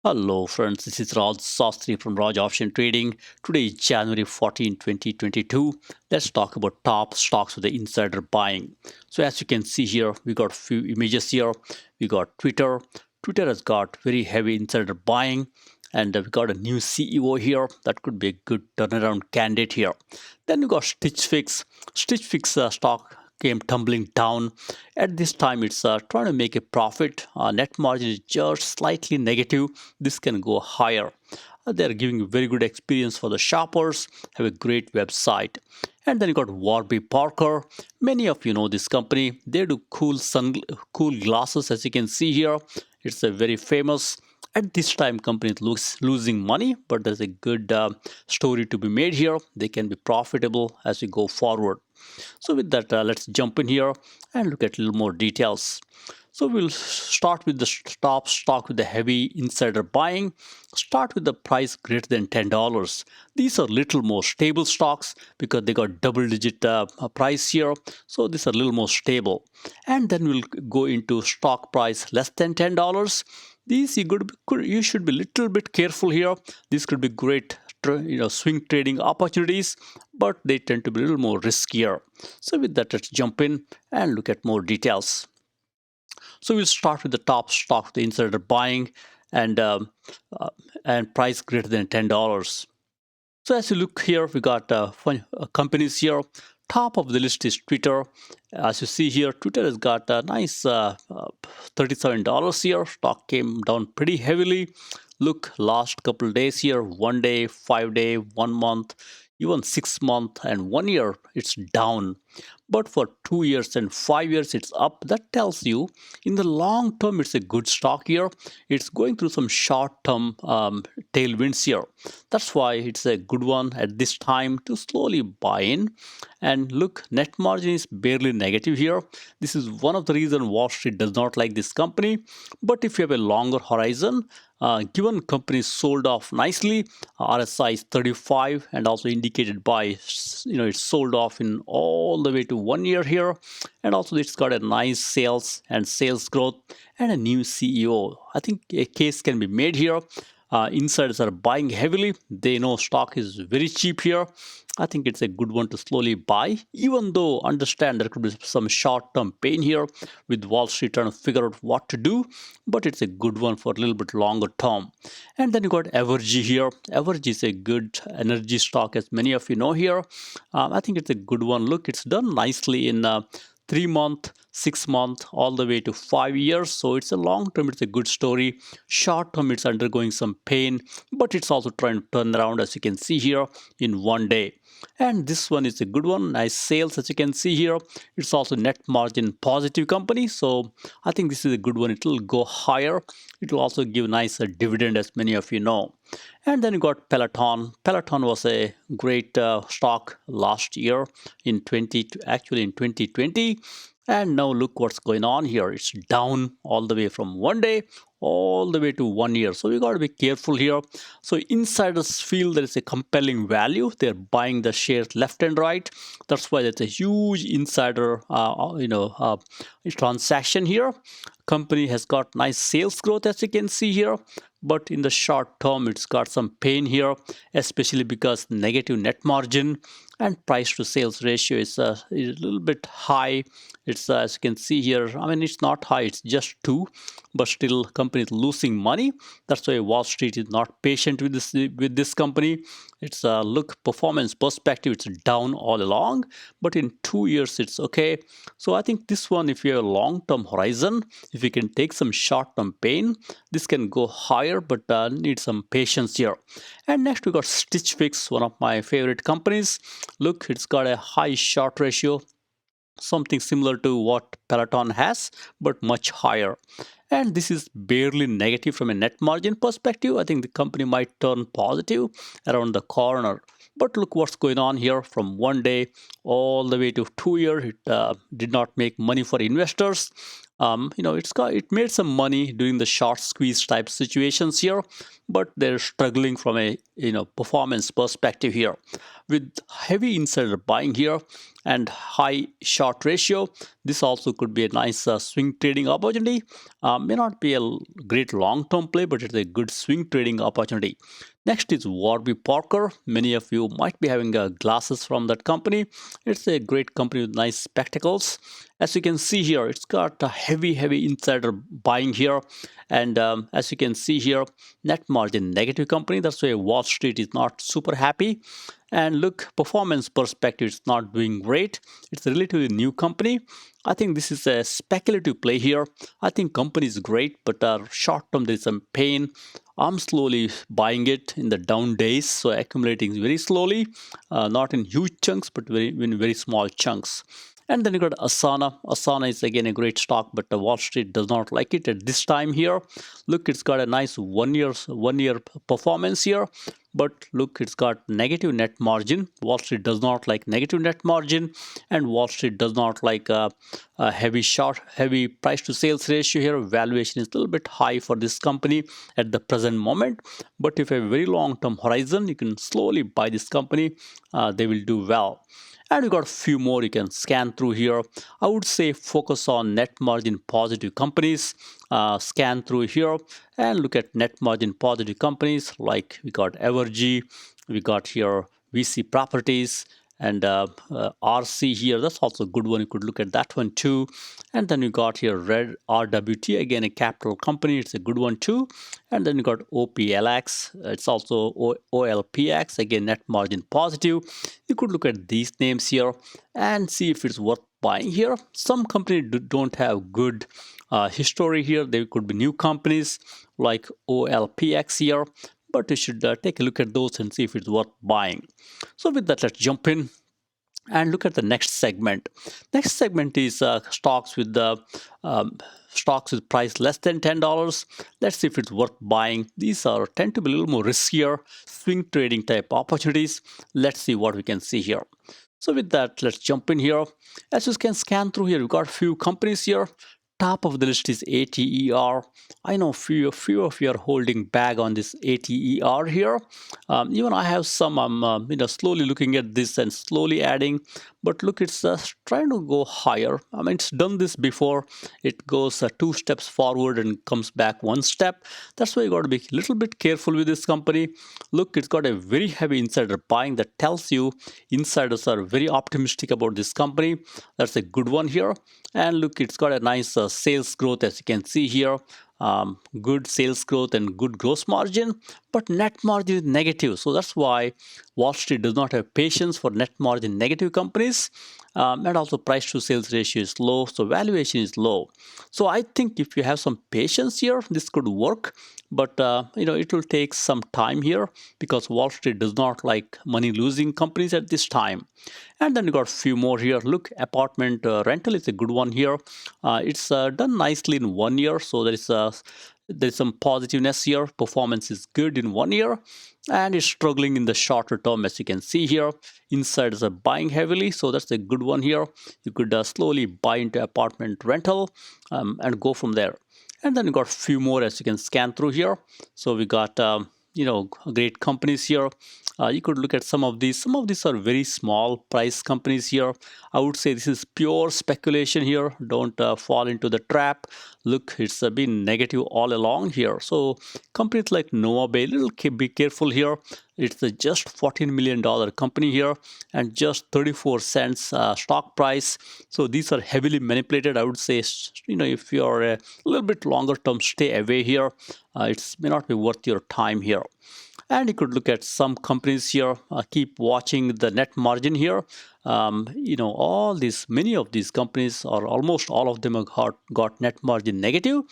Hello friends, this is Raj Sastry from Raj Option Trading. Today is January 14, 2022. Let's talk about top stocks with the insider buying. So as you can see here, we got few images here. We got Twitter. Twitter has got very heavy insider buying, and we got a new CEO here. That could be a good turnaround candidate here. Then we got Stitch Fix. Stitch Fix stock came tumbling down. At this time, it's trying to make a profit. Net margin is just slightly negative. This can go higher. They're giving a very good experience for the shoppers, have a great website. And then you got Warby Parker. Many of you know this company. They do cool glasses, as you can see here. It's a very famous. At this time, company looks losing money, but there's a good story to be made here. They can be profitable as we go forward. So with that, let's jump in here and look at a little more details. So we'll start with the top stock with the heavy insider buying. Start with the price greater than $10. These are little more stable stocks because they got double-digit price here. So these are a little more stable. And then we'll go into stock price less than $10. These you should be a little bit careful here. This could be great swing trading opportunities, but they tend to be a little more riskier. So with that, let's jump in and look at more details. So we'll start with the top stock, the insider buying, and price greater than $10. So as you look here, we got companies here. Top of the list is Twitter. As you see here, Twitter has got a nice $37 here. Stock came down pretty heavily. Look, last couple days here, 1 day, 5 day, 1 month, even 6 month and 1 year, it's down. But for 2 years and 5 years, it's up. That tells you in the long term, it's a good stock here. It's going through some short term tailwinds here. That's why it's a good one at this time to slowly buy in. And look, net margin is barely negative here. This is one of the reasons Wall Street does not like this company. But if you have a longer horizon, given companies sold off nicely, RSI is 35 and also indicated by, it's sold off in all the way to 1 year here. And also it's got a nice sales growth and a new CEO. I think a case can be made here. Insiders are buying heavily. They know stock is very cheap here. I think it's a good one to slowly buy, even though understand there could be some short-term pain here with Wall Street trying to figure out what to do, but it's a good one for a little bit longer term. And then you got Evergy here. Evergy is a good energy stock, as many of you know here. I think it's a good one. Look, it's done nicely in 3 month, 6 month, all the way to 5 years. So it's a long term, it's a good story. Short term, it's undergoing some pain, but it's also trying to turn around, as you can see here, in 1 day. And this one is a good one. Nice sales, as you can see here. It's also net margin positive company. So I think this is a good one. It will go higher. It will also give nice dividend, as many of you know. And then you got Peloton. Peloton was a great stock last year in 2020. And now look what's going on here. It's down all the way from 1 day all the way to 1 year. So we got to be careful here. So insiders feel there is a compelling value. They're buying the shares left and right. That's why there's a huge insider, transaction here. Company has got nice sales growth, as you can see here. But in the short term, it's got some pain here, especially because negative net margin and price to sales ratio is a little bit high. It's as you can see here, I mean, it's not high, it's just 2, but still company is losing money. That's why Wall Street is not patient with this company. It's a look performance perspective, it's down all along, but in 2 years it's okay. So I think this one, if you have a long-term horizon, if you can take some short-term pain, this can go higher, but need some patience here. And next we got Stitch Fix, one of my favorite companies. Look, it's got a high short ratio, something similar to what Peloton has, but much higher. And this is barely negative from a net margin perspective. I think the company might turn positive around the corner. But look what's going on here from 1 day all the way to 2 years. It did not make money for investors. It made some money during the short squeeze type situations here, but they're struggling from a performance perspective here. With heavy insider buying here, and high short ratio. This also could be a nice swing trading opportunity. May not be a great long-term play, but it's a good swing trading opportunity. Next is Warby Parker. Many of you might be having glasses from that company. It's a great company with nice spectacles. As you can see here, it's got a heavy insider buying here. And as you can see here, net margin negative company. That's why Wall Street is not super happy. And look, performance perspective, it's not doing great. It's a relatively new company. I think this is a speculative play here. I think company is great, but short term there is some pain. I'm slowly buying it in the down days, so accumulating very slowly, not in huge chunks, but in very small chunks. And then you got Asana. Asana is again a great stock, but Wall Street does not like it at this time here. Look, it's got a nice one year performance here, but look, it's got negative net margin. Wall Street does not like negative net margin, and Wall Street does not like a heavy price to sales ratio here. Valuation is a little bit high for this company at the present moment, but if you have a very long term horizon, you can slowly buy this company. They will do well. And we got a few more you can scan through here. I would say focus on net margin positive companies. Scan through here and look at net margin positive companies like we got WRBY, we got here VC Properties, and RC here. That's also a good one. You could look at that one too. And then you got here Red RWT, again a capital company. It's a good one too. And then you got OPLX. It's also OLPX, again net margin positive. You could look at these names here and see if it's worth buying here. Some companies don't have good history here. There could be new companies like OLPX here, but you should take a look at those and see if it's worth buying. So with that, let's jump in and look at the next segment. Next segment is stocks with the stocks with price less than $10. Let's see if it's worth buying. These tend to be a little more riskier, swing trading type opportunities. Let's see what we can see here. So with that, let's jump in here. As you can scan through here, we've got a few companies here. Top of the list is ATER. I know few of you are holding bag on this ATER here. Even I have some. I'm slowly looking at this and slowly adding. But look, it's trying to go higher. I mean, it's done this before. It goes 2 steps forward and comes back 1 step. That's why you got to be a little bit careful with this company. Look, it's got a very heavy insider buying that tells you insiders are very optimistic about this company. That's a good one here. And look, it's got a nice sales growth, as you can see here. Good sales growth and good gross margin, but net margin is negative. So that's why Wall Street does not have patience for net margin negative companies. And also price to sales ratio is low, so valuation is low. So I think if you have some patience here, this could work. But it will take some time here because Wall Street does not like money losing companies at this time. And then you got a few more here. Look, apartment rental is a good one here. It's done nicely in 1 year, so there's some positiveness here. Performance is good in 1 year, and it's struggling in the shorter term, as you can see here. Insiders are buying heavily, so that's a good one here. You could slowly buy into apartment rental and go from there. And then you got a few more as you can scan through here. So we got great companies here. You could look at some of these. Some of these are very small price companies here. I would say this is pure speculation here. Don't fall into the trap. Look, it's been negative all along here. So companies like WRBY, be careful here. It's just $14 million company here and just 34 cents stock price. So these are heavily manipulated. I would say, if you're a little bit longer term, stay away here. It may not be worth your time here. And you could look at some companies here. Keep watching the net margin here. Many of these companies, or almost all of them, have got net margin negative.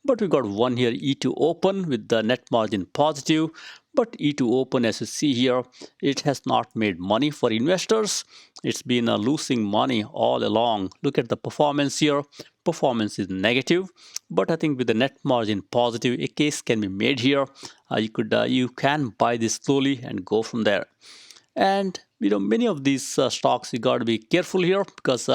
But we got one here, E2 Open, with the net margin positive. But E2 Open, as you see here, it has not made money for investors. It's been losing money all along. Look at the performance here. Performance is negative, but I think with the net margin positive, a case can be made here. You can buy this slowly and go from there. And many of these stocks, you got to be careful here because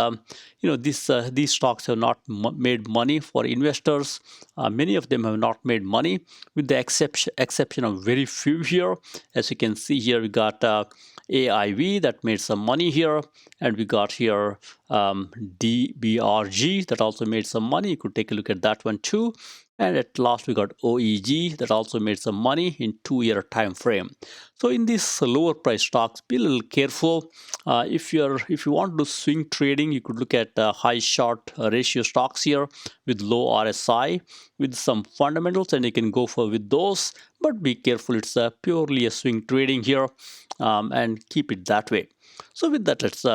these stocks have not made money for investors. Many of them have not made money, with the exception of very few here. As you can see here, we got AIV that made some money here, and we got here DBRG that also made some money. You could take a look at that one too. And at last we got OEG that also made some money in 2-year time frame. So in these lower price stocks, be a little careful. If you want to do swing trading, you could look at high short ratio stocks here with low RSI with some fundamentals, and you can go for with those. But be careful; it's purely a swing trading here, and keep it that way. So with that, let's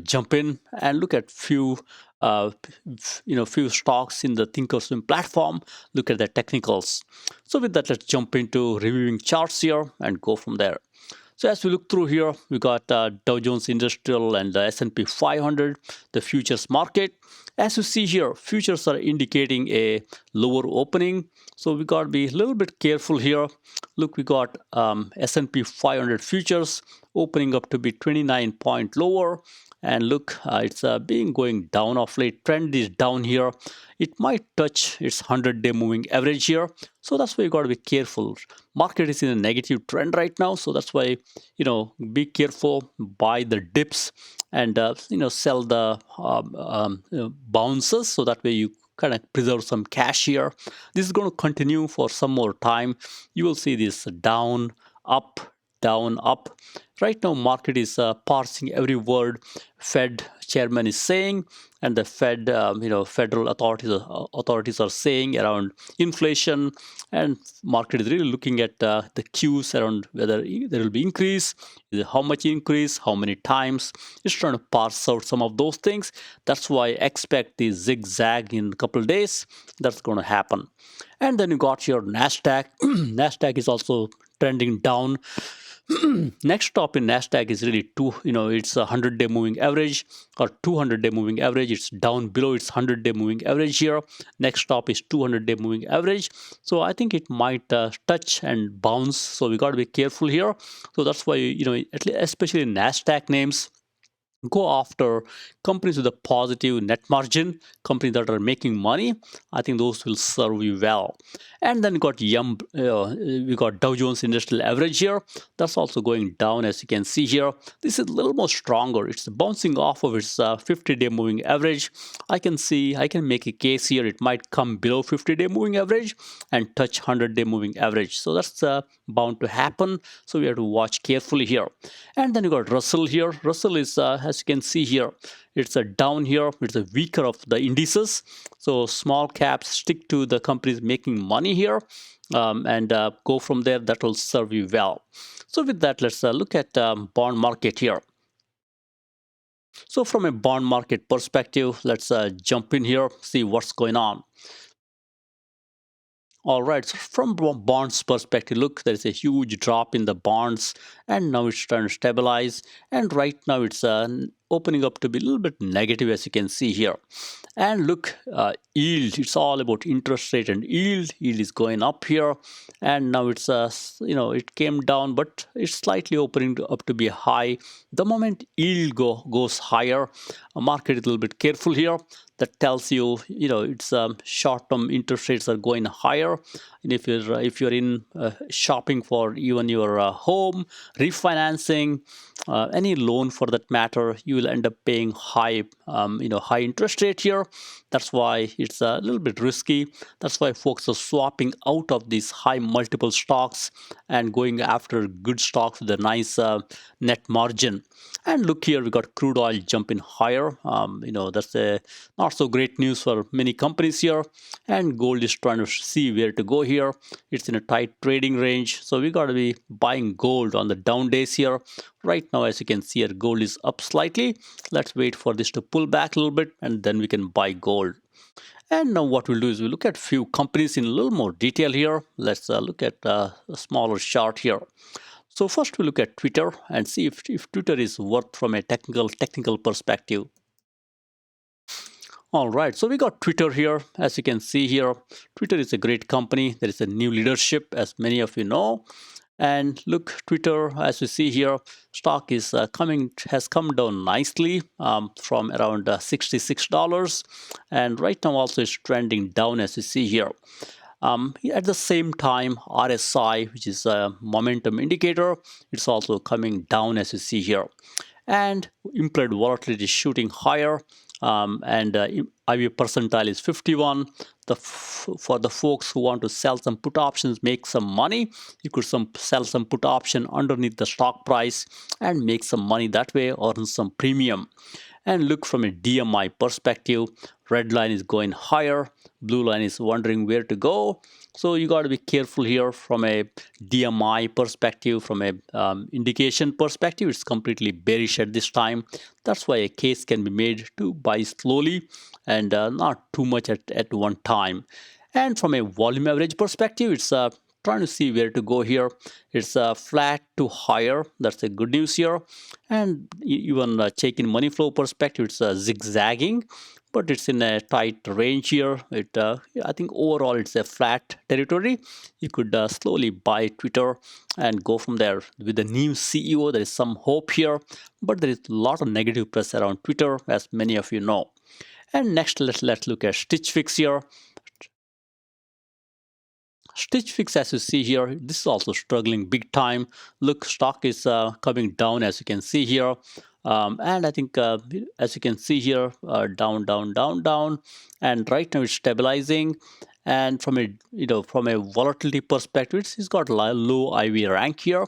jump in and look at few stocks in the thinkorswim platform. Look at the technicals. So with that, let's jump into reviewing charts here and go from there. So as we look through here, we got Dow Jones Industrial and the S&P 500, the futures market. As you see here, futures are indicating a lower opening. So we got to be a little bit careful here. Look, we got S&P 500 futures opening up to be 29 point lower. And look, it's been going down of late. Trend is down here. It might touch its 100-day moving average here. So that's why you got to be careful. Market is in a negative trend right now. So that's why, be careful, buy the dips and, sell the bounces. So that way you kind of preserve some cash here. This is going to continue for some more time. You will see this down, up, down, up. Right now, market is parsing every word Fed chairman is saying, and the Fed, federal authorities are saying around inflation, and market is really looking at the cues around whether there will be increase, how much increase, how many times. It's trying to parse out some of those things. That's why I expect the zigzag in a couple of days. That's going to happen. And then you got your Nasdaq. Nasdaq is also trending down. Next stop in Nasdaq is really it's a 100-day moving average or 200-day moving average. It's down below its 100-day moving average here. Next stop is 200-day moving average. So I think it might touch and bounce. So we got to be careful here. So that's why especially in Nasdaq names, go after companies with a positive net margin, companies that are making money. I think those will serve you well. And then we got Dow Jones Industrial Average here. That's also going down, as you can see here. This is a little more stronger. It's bouncing off of its 50-day moving average. I can make a case here. It might come below 50-day moving average and touch 100-day moving average. So that's bound to happen. So we have to watch carefully here. And then you got Russell here. Russell is, as you can see here, it's a down here. It's a weaker of the indices. So small caps stick to the companies making money here, and go from there. That will serve you well. So with that, let's look at bond market here. So from a bond market perspective, let's jump in here, see what's going on. All right, so from bonds perspective, look, there is a huge drop in the bonds, and now it's trying to stabilize. And right now it's opening up to be a little bit negative, as you can see here. And look, yield, it's all about interest rate and yield. Yield is going up here, and now it's it came down, but it's slightly opening up to be high. The moment yield goes higher, market is a little bit careful here. That tells you, it's short-term interest rates are going higher. And if you're in shopping for even your home, refinancing, any loan for that matter, you will end up paying high interest rate here. That's why it's a little bit risky. That's why folks are swapping out of these high multiple stocks and going after good stocks with a nice net margin. And look here, we got crude oil jumping higher. That's a not so great news for many companies here. And gold is trying to see where to go here. It's in a tight trading range. So we got to be buying gold on the down days here. Right now, as you can see here, gold is up slightly. Let's wait for this to pull back a little bit, and then we can buy gold. And now what we'll do is we'll look at few companies in a little more detail here. Let's look at a smaller chart here. So first we look at Twitter and see if Twitter is worth from a technical perspective. All right, so we got Twitter here. As you can see here, Twitter is a great company. There is a new leadership, as many of you know. And look, Twitter, as we see here, stock is has come down nicely from around $66, and right now also it's trending down as we see here. At the same time, RSI, which is a momentum indicator, it's also coming down as you see here. And implied volatility is shooting higher, and IV percentile is 51. For the folks who want to sell some put options, make some money, you could sell some put option underneath the stock price and make some money that way, earn some premium. And look from a DMI perspective, red line is going higher, blue line is wondering where to go. So you got to be careful here from a DMI perspective, from a indication perspective. It's completely bearish at this time. That's why a case can be made to buy slowly and not too much at one time. And from a volume average perspective, it's trying to see where to go here. It's flat to higher. That's a good news here. And even checking money flow perspective, it's zigzagging, but it's in a tight range here. I think overall it's a flat territory. You could slowly buy Twitter and go from there. With the new CEO, there is some hope here, but there is a lot of negative press around Twitter, as many of you know. And next, let's look at Stitch Fix here. Stitch Fix, as you see here, this is also struggling big time. Look, stock is coming down, as you can see here. And I think, as you can see here, down, down, down, down. And right now it's stabilizing. And from a volatility perspective, it's got low IV rank here.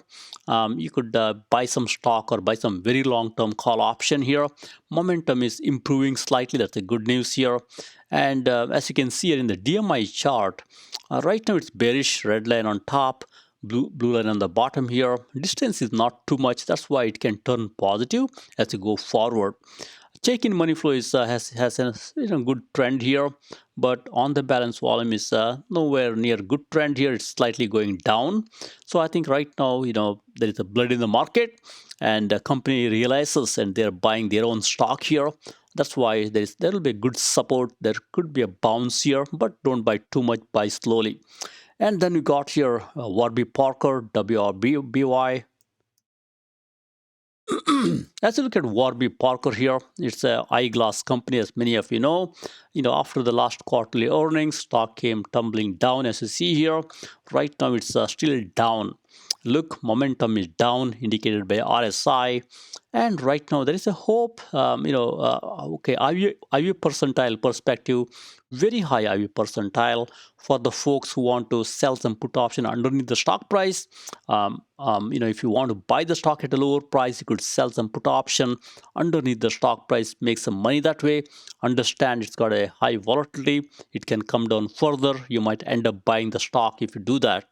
You could buy some stock or buy some very long-term call option here. Momentum is improving slightly. That's a good news here. And as you can see here in the DMI chart, right now it's bearish, red line on top, blue line on the bottom here. Distance is not too much. That's why it can turn positive as you go forward. Check-in money flow has a good trend here, but on the balance volume is nowhere near good trend here. It's slightly going down. So I think right now, there is a blood in the market, and the company realizes and they're buying their own stock here. That's why there will be good support. There could be a bounce here, but don't buy too much, buy slowly. And then we got here Warby Parker, WRBY. As you look at Warby Parker here, it's an eyeglass company, as many of you know. After the last quarterly earnings, stock came tumbling down, as you see here. Right now, it's still down. Look, momentum is down, indicated by RSI. And right now, there is a hope, okay, IV percentile perspective, very high IV percentile for the folks who want to sell some put option underneath the stock price. If you want to buy the stock at a lower price, you could sell some put option underneath the stock price, make some money that way. Understand it's got a high volatility. It can come down further. You might end up buying the stock if you do that.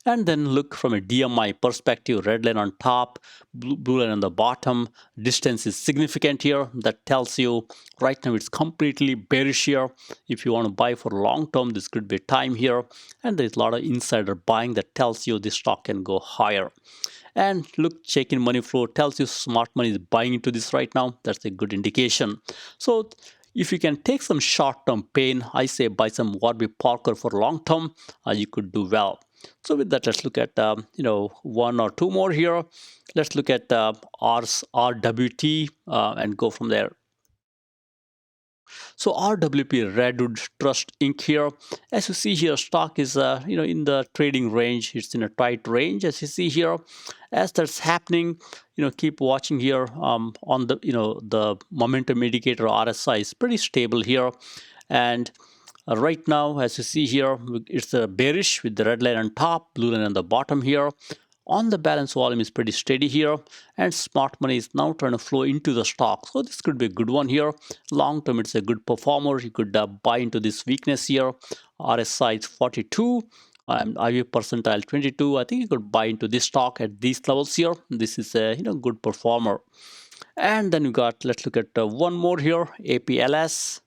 And then look from a DMI perspective, red line on top, blue line on the bottom. Distance is significant here. That tells you right now it's completely bearish here. If you want to buy for long term, this could be time here. And there's a lot of insider buying that tells you this stock can go higher. And look, check-in money flow tells you smart money is buying into this right now. That's a good indication. So if you can take some short-term pain, I say buy some Warby Parker for long-term, you could do well. So with that, let's look at one or two more here. Let's look at RWT and go from there. So RWP, Redwood Trust Inc. here. As you see here, stock is in the trading range. It's in a tight range, as you see here. As that's happening, keep watching here on the momentum indicator RSI is pretty stable here. And right now, as you see here, it's bearish with the red line on top, blue line on the bottom here. On the balance volume is pretty steady here, and smart money is now trying to flow into the stock. So this could be a good one here. Long term, it's a good performer. You could buy into this weakness here. RSI is 42. IV percentile 22. I think you could buy into this stock at these levels here. This is a good performer. And then let's look at one more here, APLS.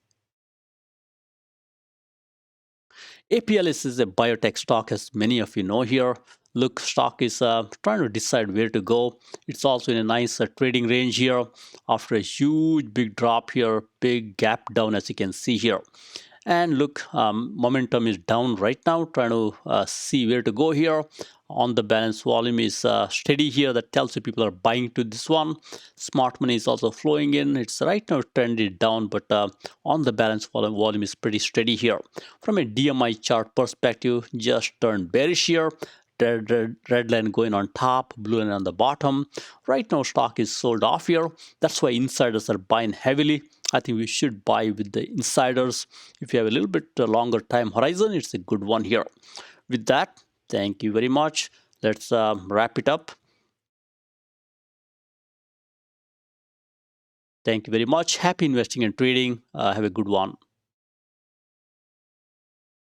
APLS is a biotech stock, as many of you know here. Look, stock is trying to decide where to go. It's also in a nice trading range here after a huge big drop here, big gap down, as you can see here. And look, momentum is down right now, trying to see where to go here. On the balance, volume is steady here. That tells you people are buying to this one. Smart money is also flowing in. It's right now trended down, but on the balance, volume is pretty steady here. From a DMI chart perspective, just turned bearish here. Red line going on top, blue line on the bottom. Right now, stock is sold off here. That's why insiders are buying heavily. I think we should buy with the insiders. If you have a little bit longer time horizon, it's a good one here. With that, thank you very much. Let's wrap it up. Thank you very much. Happy investing and trading. Have a good one.